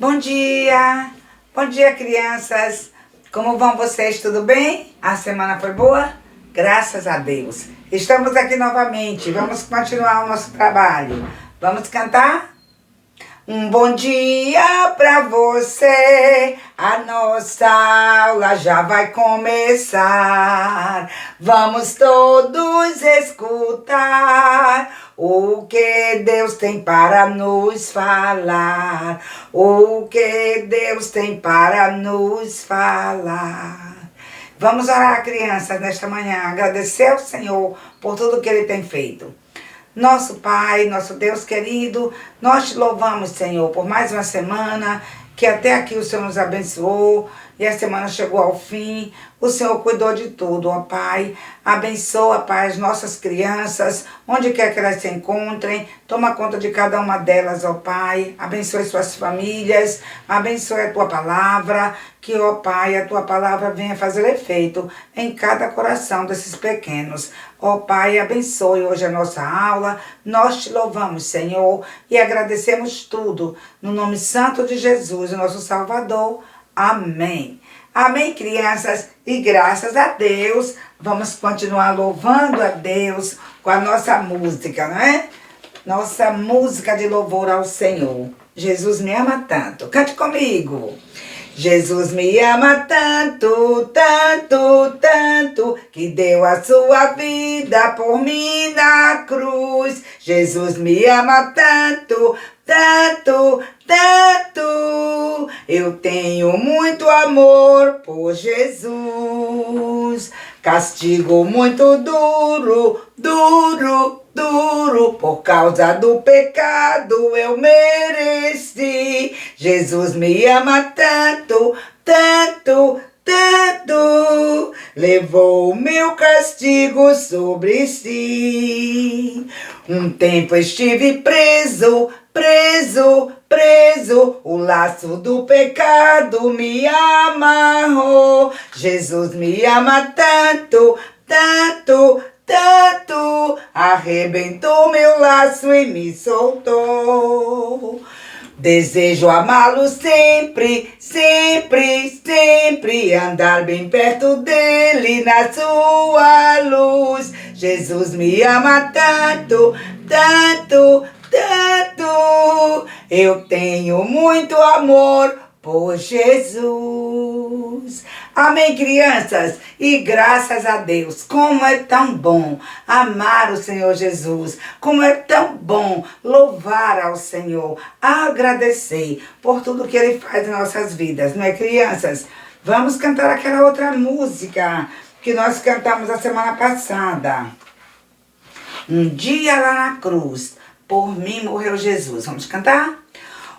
Bom dia! Bom dia, crianças! Como vão vocês? Tudo bem? A semana foi boa? Graças a Deus! Estamos aqui novamente. Vamos continuar o nosso trabalho. Vamos cantar? Um bom dia pra você, a nossa aula já vai começar. Vamos todos escutar o que Deus tem para nos falar. O que Deus tem para nos falar. Vamos orar, crianças, nesta manhã. Agradecer ao Senhor por tudo que Ele tem feito. Nosso Pai, nosso Deus querido, nós te louvamos, Senhor, por mais uma semana, que até aqui o Senhor nos abençoou e a semana chegou ao fim. O Senhor cuidou de tudo, ó Pai. Abençoa, Pai, as nossas crianças, onde quer que elas se encontrem. Toma conta de cada uma delas, ó Pai. Abençoe suas famílias. Abençoe a Tua palavra. Que, ó Pai, a Tua palavra venha fazer efeito em cada coração desses pequenos. Ó Pai, abençoe hoje a nossa aula. Nós te louvamos, Senhor, e agradecemos tudo. No nome santo de Jesus, o nosso Salvador. Amém. Amém, crianças, e graças a Deus, vamos continuar louvando a Deus com a nossa música, não é? Nossa música de louvor ao Senhor. Jesus me ama tanto. Cante comigo. Jesus me ama tanto, tanto, tanto, que deu a sua vida por mim na cruz. Jesus me ama tanto, tanto, tanto, eu tenho muito amor por Jesus. Castigo muito duro, duro, duro, por causa do pecado eu mereci. Jesus me ama tanto, tanto, tanto, levou o meu castigo sobre si. Um tempo estive preso, preso, preso, o laço do pecado me amarrou. Jesus me ama tanto, tanto, tanto, arrebentou meu laço e me soltou. Desejo amá-lo sempre, sempre, sempre, andar bem perto dele na sua luz. Jesus me ama tanto, tanto, tanto, eu tenho muito amor por Jesus. Amém, crianças? E graças a Deus, como é tão bom amar o Senhor Jesus, como é tão bom louvar ao Senhor, agradecer por tudo que Ele faz em nossas vidas, não é, crianças? Vamos cantar aquela outra música que nós cantamos a semana passada. Um dia lá na cruz, por mim morreu Jesus. Vamos cantar?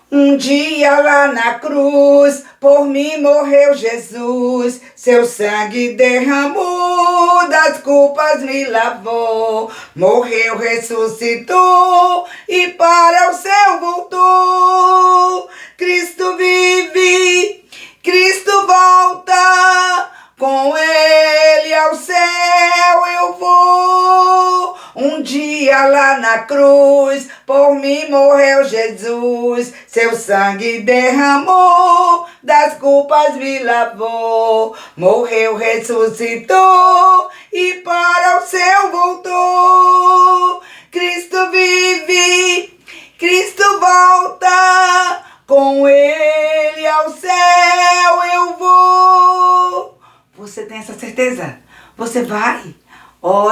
Um dia lá na cruz, por mim morreu Jesus. Seu sangue derramou, das culpas me lavou. Morreu, ressuscitou e para o céu voltou. Cristo vive, Cristo volta, com Ele ao céu eu vou. Um dia lá na cruz, por mim morreu Jesus. Seu sangue derramou, das culpas me lavou. Morreu, ressuscitou e para o céu voltou. Cristo vive, Cristo volta, com Ele ao céu eu vou. Você tem essa certeza? Você vai?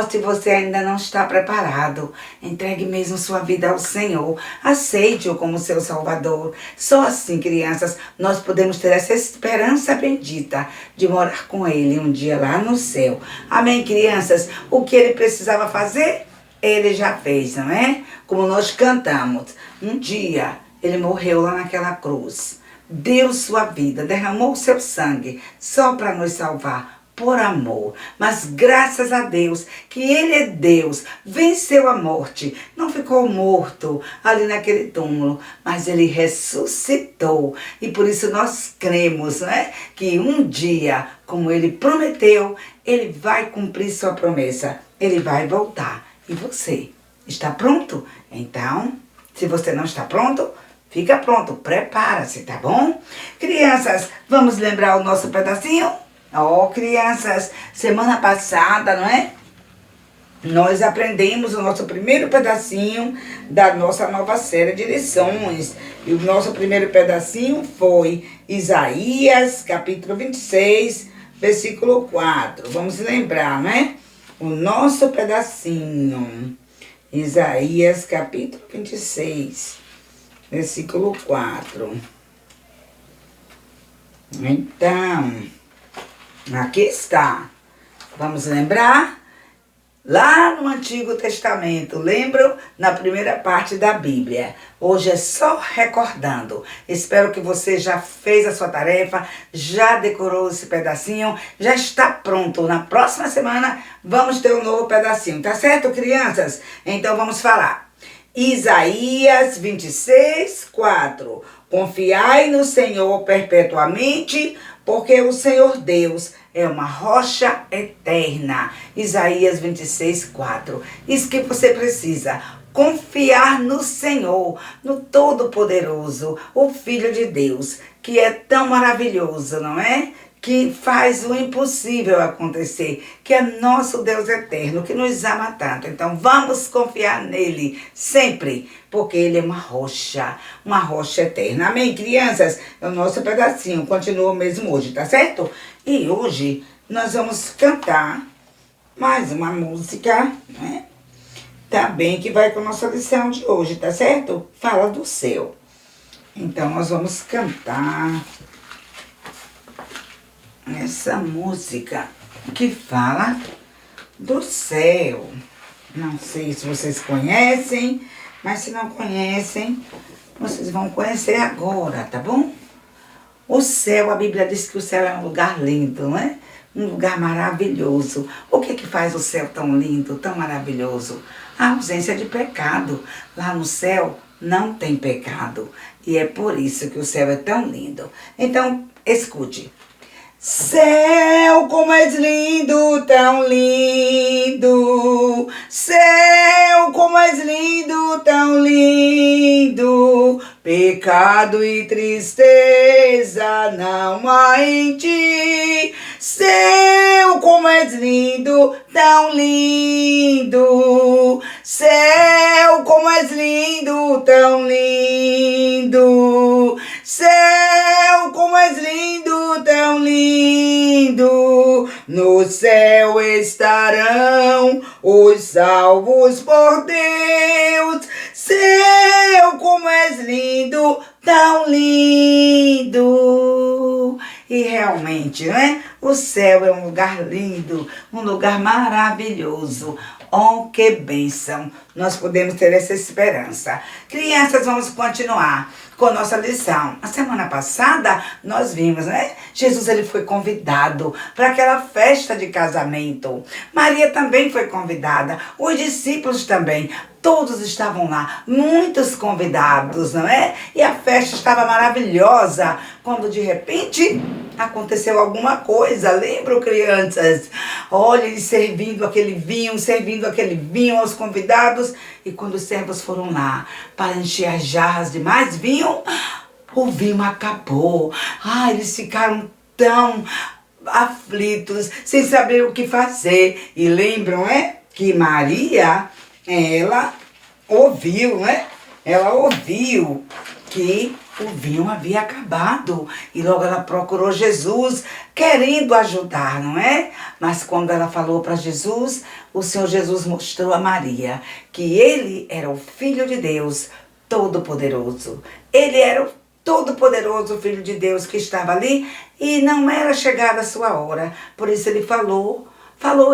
Se você ainda não está preparado, entregue mesmo sua vida ao Senhor. Aceite-o como seu Salvador. Só assim, crianças, nós podemos ter essa esperança bendita de morar com Ele um dia lá no céu. Amém, crianças? O que Ele precisava fazer, Ele já fez, não é? Como nós cantamos. Um dia, Ele morreu lá naquela cruz. Deu sua vida, derramou o seu sangue só para nos salvar. Por amor, mas graças a Deus, que Ele é Deus, venceu a morte, não ficou morto ali naquele túmulo, mas Ele ressuscitou, e por isso nós cremos, né, que um dia, como Ele prometeu, Ele vai cumprir sua promessa, Ele vai voltar, e você está pronto? Então, se você não está pronto, Fica pronto, prepara-se, tá bom? Crianças, vamos lembrar o nosso pedacinho? Crianças, semana passada, não é? Nós aprendemos o nosso primeiro pedacinho da nossa nova série de lições. E o nosso primeiro pedacinho foi Isaías, capítulo 26, versículo 4. Vamos lembrar, né? O nosso pedacinho. Isaías, capítulo 26, versículo 4. Então, aqui está. Vamos lembrar? Lá no Antigo Testamento, lembram? Na primeira parte da Bíblia. Hoje é só recordando. Espero que você já fez a sua tarefa, já decorou esse pedacinho, já está pronto. Na próxima semana vamos ter um novo pedacinho, tá certo, crianças? Então vamos falar. Isaías 26, 4. Confiai no Senhor perpetuamente, porque o Senhor Deus é uma rocha eterna. Isaías 26, 4. Isso que você precisa. Confiar no Senhor, no Todo-Poderoso, o Filho de Deus, que é tão maravilhoso, não é? Que faz o impossível acontecer, que é nosso Deus eterno, que nos ama tanto. Então vamos confiar nele sempre, porque ele é uma rocha eterna. Amém, crianças? É o nosso pedacinho, continua mesmo hoje, tá certo? E hoje nós vamos cantar mais uma música, né? Também que vai com a nossa lição de hoje, tá certo? Fala do céu. Então nós vamos cantar essa música que fala do céu. Não sei se vocês conhecem, mas se não conhecem, vocês vão conhecer agora, tá bom? O céu, a Bíblia diz que o céu é um lugar lindo, não é? Um lugar maravilhoso. O que que faz o céu tão lindo, tão maravilhoso? A ausência de pecado. Lá no céu não tem pecado. E é por isso que o céu é tão lindo. Então, escute. Céu, como és lindo, tão lindo. Céu, como és lindo, tão lindo. Pecado e tristeza não há em ti. Céu, como és lindo, tão lindo. Céu, como és lindo, tão lindo. Céu, como és lindo, tão lindo. No céu estarão os salvos por Deus. Céu, como és lindo, tão lindo. E realmente, né? O céu é um lugar lindo, um lugar maravilhoso. Oh, que bênção! Nós podemos ter essa esperança. Crianças, vamos continuar com a nossa lição. A semana passada, nós vimos, né? Jesus, ele foi convidado para aquela festa de casamento. Maria também foi convidada. Os discípulos também. Todos estavam lá, muitos convidados, não é? E a festa estava maravilhosa, quando de repente aconteceu alguma coisa. Lembram, crianças? Olha, eles servindo aquele vinho aos convidados. E quando os servos foram lá para encher as jarras de mais vinho, o vinho acabou. Eles ficaram tão aflitos, sem saber o que fazer. E lembram, que Maria, ela ouviu, né? Ela ouviu que o vinho havia acabado. E logo ela procurou Jesus, querendo ajudar, não é? Mas quando ela falou para Jesus, o Senhor Jesus mostrou a Maria que ele era o Filho de Deus Todo-Poderoso. Ele era o Todo-Poderoso Filho de Deus que estava ali e não era chegada a sua hora. Por isso ele falou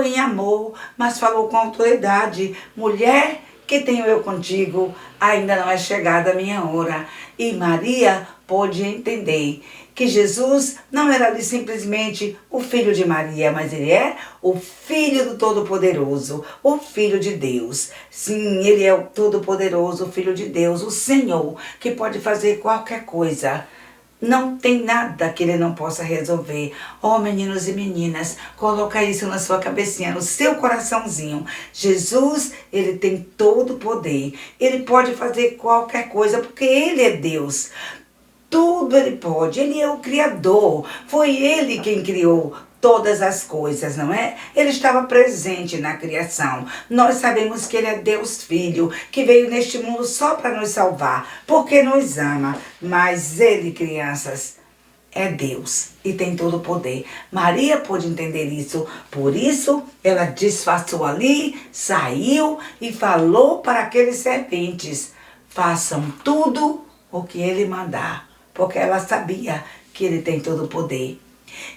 em amor, mas falou com autoridade. Mulher, que tenho eu contigo, ainda não é chegada a minha hora. E Maria pôde entender que Jesus não era ali simplesmente o filho de Maria, mas ele é o Filho do Todo-Poderoso, o Filho de Deus. Sim, ele é o Todo-Poderoso, o Filho de Deus, o Senhor, que pode fazer qualquer coisa Não tem nada que ele não possa resolver. Oh, meninos e meninas, coloca isso na sua cabecinha, no seu coraçãozinho. Jesus, ele tem todo o poder. Ele pode fazer qualquer coisa, porque ele é Deus. Tudo ele pode. Ele é o Criador. Foi ele quem criou todas as coisas, não é? Ele estava presente na criação. Nós sabemos que ele é Deus Filho, que veio neste mundo só para nos salvar, porque nos ama. Mas ele, crianças, é Deus e tem todo o poder. Maria pôde entender isso, por isso ela disfarçou ali, saiu e falou para aqueles serventes: façam tudo o que ele mandar, porque ela sabia que ele tem todo o poder.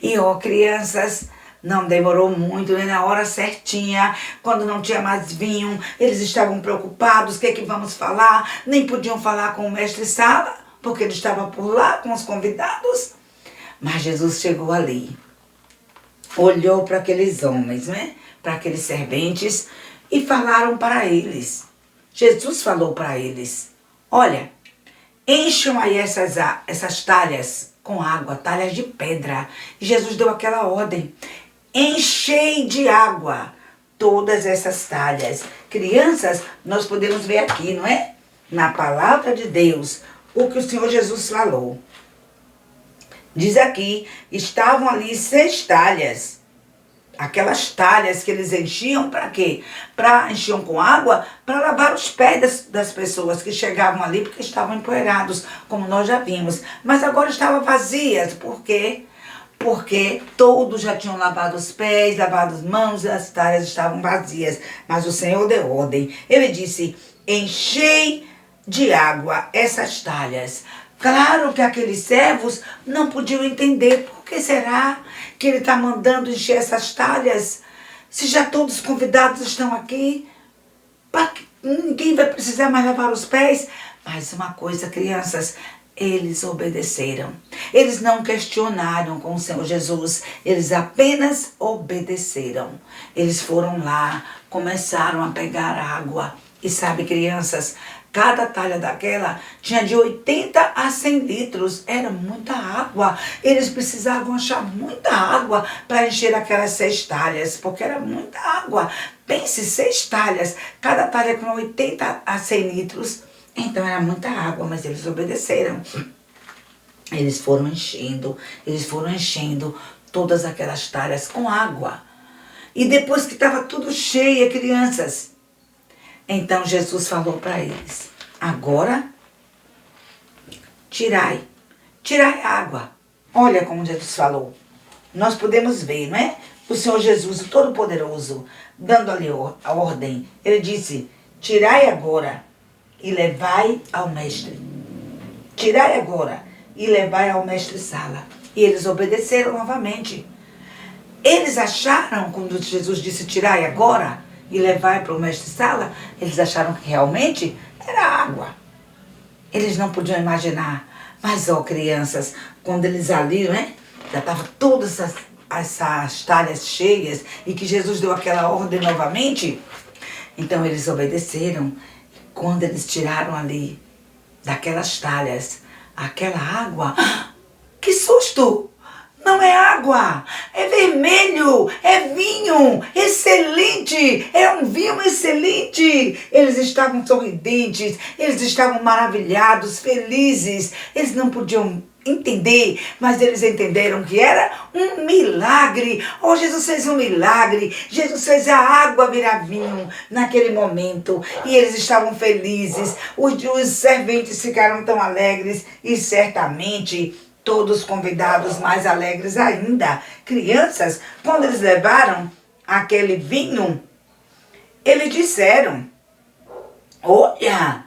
E ó, crianças, não demorou muito, nem na hora certinha, quando não tinha mais vinho, eles estavam preocupados, o que é que vamos falar? Nem podiam falar com o mestre Sala, porque ele estava por lá com os convidados. Mas Jesus chegou ali, olhou para aqueles homens, né? Para aqueles serventes e falaram para eles. Jesus falou para eles: olha, encham aí essas talhas com água, talhas de pedra. E Jesus deu aquela ordem: enchei de água todas essas talhas. Crianças, nós podemos ver aqui, não é? Na palavra de Deus, o que o Senhor Jesus falou. Diz aqui, estavam ali 6 talhas. Aquelas talhas que eles enchiam para quê? Enchiam com água para lavar os pés das pessoas que chegavam ali, porque estavam empoeirados, como nós já vimos. Mas agora estavam vazias. Por quê? Porque todos já tinham lavado os pés, lavado as mãos, e as talhas estavam vazias. Mas o Senhor deu ordem. Ele disse: enchei de água essas talhas. Claro que aqueles servos não podiam entender. Por que será que ele está mandando encher essas talhas? Se já todos os convidados estão aqui, ninguém vai precisar mais lavar os pés. Mas uma coisa, crianças, eles obedeceram. Eles não questionaram com o Senhor Jesus. Eles apenas obedeceram. Eles foram lá, começaram a pegar água. E sabe, crianças, cada talha daquela tinha de 80 a 100 litros. Era muita água. Eles precisavam achar muita água para encher aquelas 6 talhas, porque era muita água. Pense, 6 talhas, cada talha com 80 a 100 litros. Então era muita água, mas eles obedeceram. Eles foram enchendo todas aquelas talhas com água. E depois que estava tudo cheio, crianças, então Jesus falou para eles: agora, tirai a água. Olha como Jesus falou. Nós podemos ver, não é? O Senhor Jesus, o Todo-Poderoso, dando ali a ordem. Ele disse: tirai agora e levai ao mestre. Tirai agora e levai ao mestre Sala. E eles obedeceram novamente. Eles acharam, quando Jesus disse tirai agora e levai para o mestre Sala, eles acharam que realmente era água. Eles não podiam imaginar. Mas, ó, crianças, quando eles ali, né, já estavam todas essas talhas cheias e que Jesus deu aquela ordem novamente, então eles obedeceram. Quando eles tiraram ali daquelas talhas aquela água, que susto! Não é água, é vermelho, é vinho excelente, é um vinho excelente. Eles estavam sorridentes, eles estavam maravilhados, felizes. Eles não podiam entender, mas eles entenderam que era um milagre. Oh, Jesus fez um milagre. Jesus fez a água virar vinho naquele momento. E eles estavam felizes. Os serventes ficaram tão alegres e certamente todos os convidados mais alegres ainda. Crianças, quando eles levaram aquele vinho, eles disseram: olha,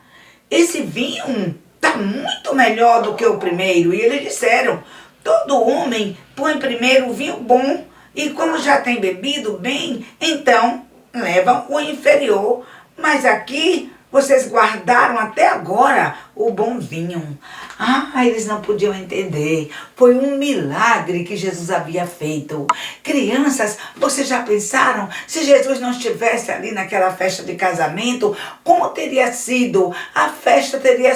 esse vinho está muito melhor do que o primeiro. E eles disseram: todo homem põe primeiro o vinho bom, e como já tem bebido bem, então levam o inferior. Mas aqui vocês guardaram até agora o bom vinho. Eles não podiam entender. Foi um milagre que Jesus havia feito. Crianças, vocês já pensaram se Jesus não estivesse ali naquela festa de casamento, como teria sido? A festa teria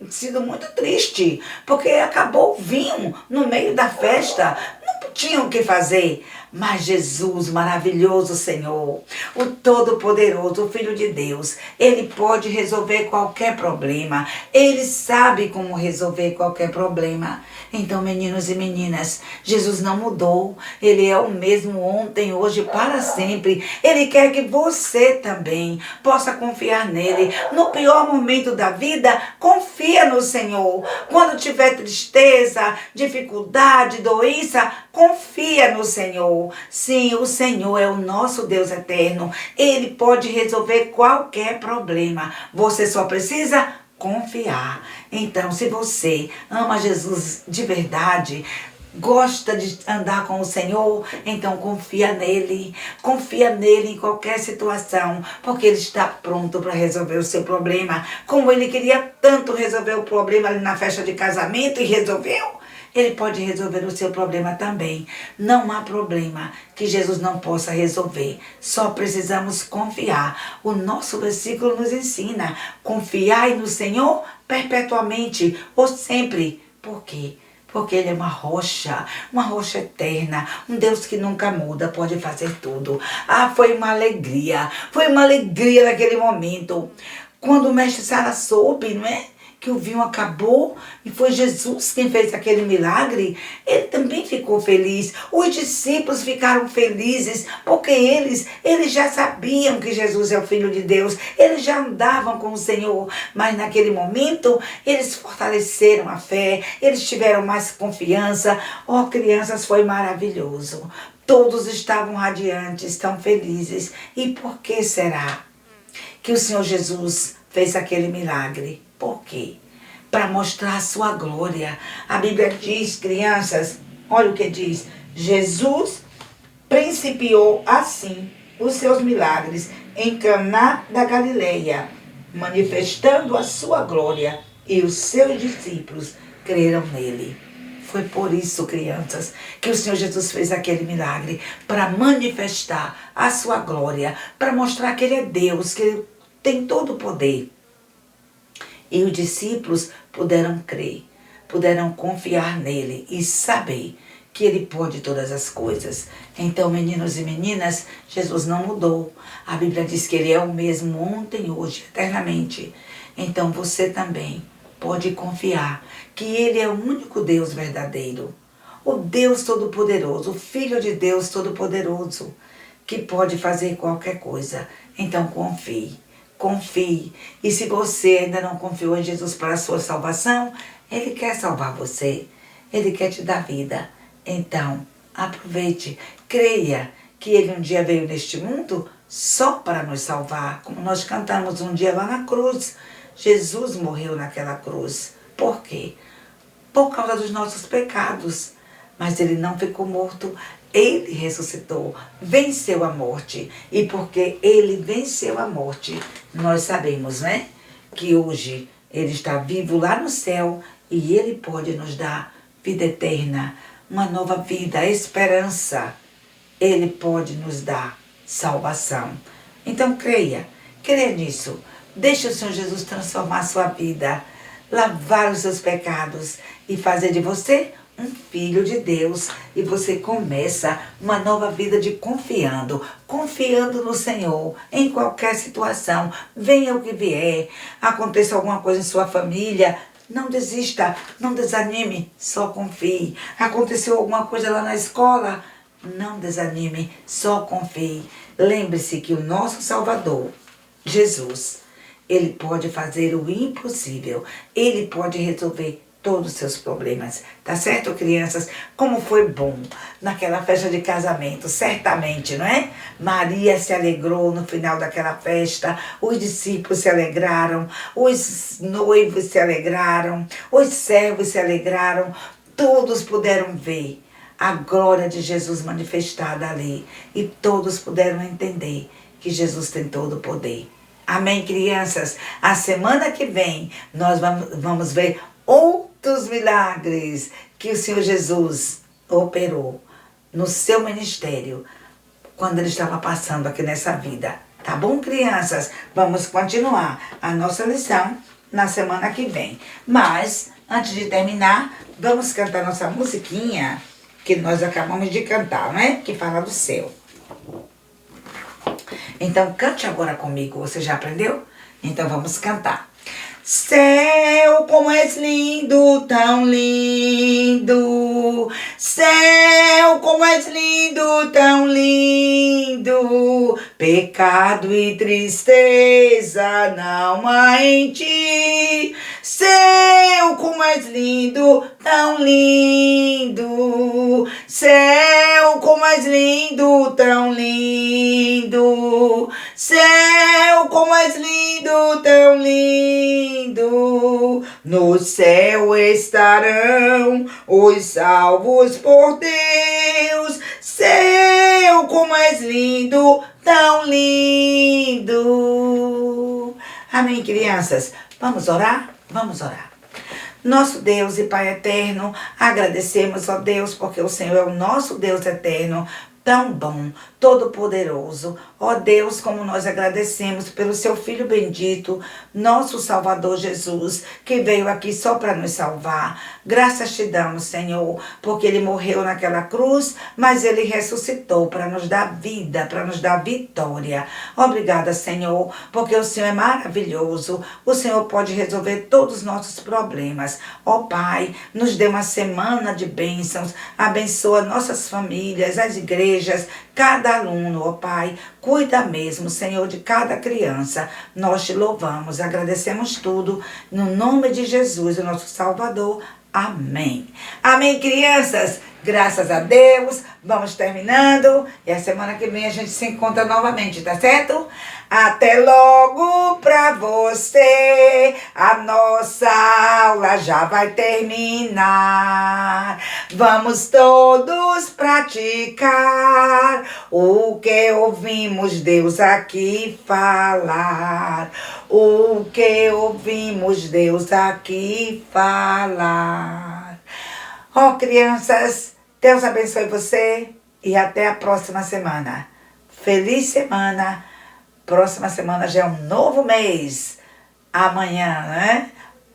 sido muito triste, porque acabou o vinho no meio da festa. Não tinham o que fazer. Mas Jesus, maravilhoso Senhor, o Todo-Poderoso, o Filho de Deus, Ele pode resolver qualquer problema. Ele sabe como resolver qualquer problema. Então, meninos e meninas, Jesus não mudou. Ele é o mesmo ontem, hoje, para sempre. Ele quer que você também possa confiar nele. No pior momento da vida, confia no Senhor. Quando tiver tristeza, dificuldade, doença, confia no Senhor. Sim, o Senhor é o nosso Deus eterno. Ele pode resolver qualquer problema. Você só precisa confiar. Então, se você ama Jesus de verdade, gosta de andar com o Senhor, então confia nele. Confia nele em qualquer situação, porque ele está pronto para resolver o seu problema. Como ele queria tanto resolver o problema ali na festa de casamento e resolveu, ele pode resolver o seu problema também. Não há problema que Jesus não possa resolver. Só precisamos confiar. O nosso versículo nos ensina: confiai no Senhor perpetuamente ou sempre. Por quê? Porque Ele é uma rocha eterna, um Deus que nunca muda, pode fazer tudo. Ah, foi uma alegria naquele momento. Quando o mestre Sara soube, não é? Que o vinho acabou e foi Jesus quem fez aquele milagre, ele também ficou feliz. Os discípulos ficaram felizes porque eles já sabiam que Jesus é o Filho de Deus, eles já andavam com o Senhor, mas naquele momento eles fortaleceram a fé, eles tiveram mais confiança. Oh, crianças, foi maravilhoso. Todos estavam radiantes, tão felizes. E por que será que o Senhor Jesus fez aquele milagre? Por quê? Para mostrar a sua glória. A Bíblia diz, crianças, olha o que diz: Jesus principiou assim os seus milagres em Caná da Galileia, manifestando a sua glória, e os seus discípulos creram nele. Foi por isso, crianças, que o Senhor Jesus fez aquele milagre, para manifestar a sua glória, para mostrar que Ele é Deus, que Ele tem todo o poder. E os discípulos puderam crer, puderam confiar nele e saber que ele pode todas as coisas. Então, meninos e meninas, Jesus não mudou. A Bíblia diz que ele é o mesmo ontem, hoje, eternamente. Então, você também pode confiar que ele é o único Deus verdadeiro, o Deus Todo-Poderoso, o Filho de Deus Todo-Poderoso, que pode fazer qualquer coisa. Então, confie. Confie. E se você ainda não confiou em Jesus para a sua salvação, Ele quer salvar você. Ele quer te dar vida. Então, aproveite. Creia que Ele um dia veio neste mundo só para nos salvar. Como nós cantamos um dia lá na cruz. Jesus morreu naquela cruz. Por quê? Por causa dos nossos pecados. Mas Ele não ficou morto. Ele ressuscitou, venceu a morte. E porque Ele venceu a morte, nós sabemos, né? Que hoje Ele está vivo lá no céu e Ele pode nos dar vida eterna, uma nova vida, esperança. Ele pode nos dar salvação. Então creia nisso. Deixe o Senhor Jesus transformar a sua vida, lavar os seus pecados e fazer de você um filho de Deus. E você começa uma nova vida de confiando no Senhor, em qualquer situação, venha o que vier, aconteça alguma coisa em sua família, não desista, não desanime, só confie. Aconteceu alguma coisa lá na escola, não desanime, só confie. Lembre-se que o nosso Salvador, Jesus, Ele pode fazer o impossível, Ele pode resolver todos os seus problemas, tá certo, crianças? Como foi bom naquela festa de casamento, certamente, não é? Maria se alegrou no final daquela festa, os discípulos se alegraram, os noivos se alegraram, os servos se alegraram, todos puderam ver a glória de Jesus manifestada ali e todos puderam entender que Jesus tem todo o poder. Amém, crianças? A semana que vem nós vamos ver outros milagres que o Senhor Jesus operou no seu ministério quando Ele estava passando aqui nessa vida. Tá bom, crianças? Vamos continuar a nossa lição na semana que vem. Mas, antes de terminar, vamos cantar nossa musiquinha que nós acabamos de cantar, né? Que fala do céu. Então, cante agora comigo. Você já aprendeu? Então, vamos cantar. Céu, como és lindo, tão lindo. Céu, como és lindo, tão lindo. Pecado e tristeza não há em ti. Céu, como és lindo, tão lindo. Céu, como és lindo, tão lindo. Céu, como és lindo, tão lindo. No céu estarão os salvos por Deus. Céu, como és lindo, tão lindo. Amém, crianças? Vamos orar? Vamos orar. Nosso Deus e Pai eterno, agradecemos, ó Deus, porque o Senhor é o nosso Deus eterno, tão bom, todo-poderoso. Ó Deus, como nós agradecemos pelo seu Filho bendito, nosso Salvador Jesus, que veio aqui só para nos salvar. Graças te damos, Senhor, porque ele morreu naquela cruz, mas ele ressuscitou para nos dar vida, para nos dar vitória. Obrigada, Senhor, porque o Senhor é maravilhoso. O Senhor pode resolver todos os nossos problemas. Ó Pai, nos dê uma semana de bênçãos. Abençoa nossas famílias, as igrejas, cada aluno, ó Pai. Cuida mesmo, Senhor, de cada criança. Nós te louvamos, agradecemos tudo. No nome de Jesus, o nosso Salvador. Amém. Amém, crianças? Graças a Deus. Vamos terminando. E a semana que vem a gente se encontra novamente, tá certo? Até logo pra você. A nossa aula já vai terminar. Vamos todos praticar o que ouvimos Deus aqui falar. O que ouvimos Deus aqui falar. Ó, crianças, Deus abençoe você e até a próxima semana. Feliz semana. Próxima semana já é um novo mês. Amanhã, né?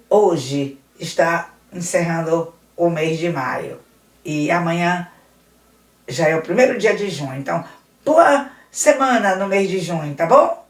Hoje está encerrando o mês de maio. E amanhã já é o primeiro dia de junho. Então, boa semana no mês de junho, tá bom?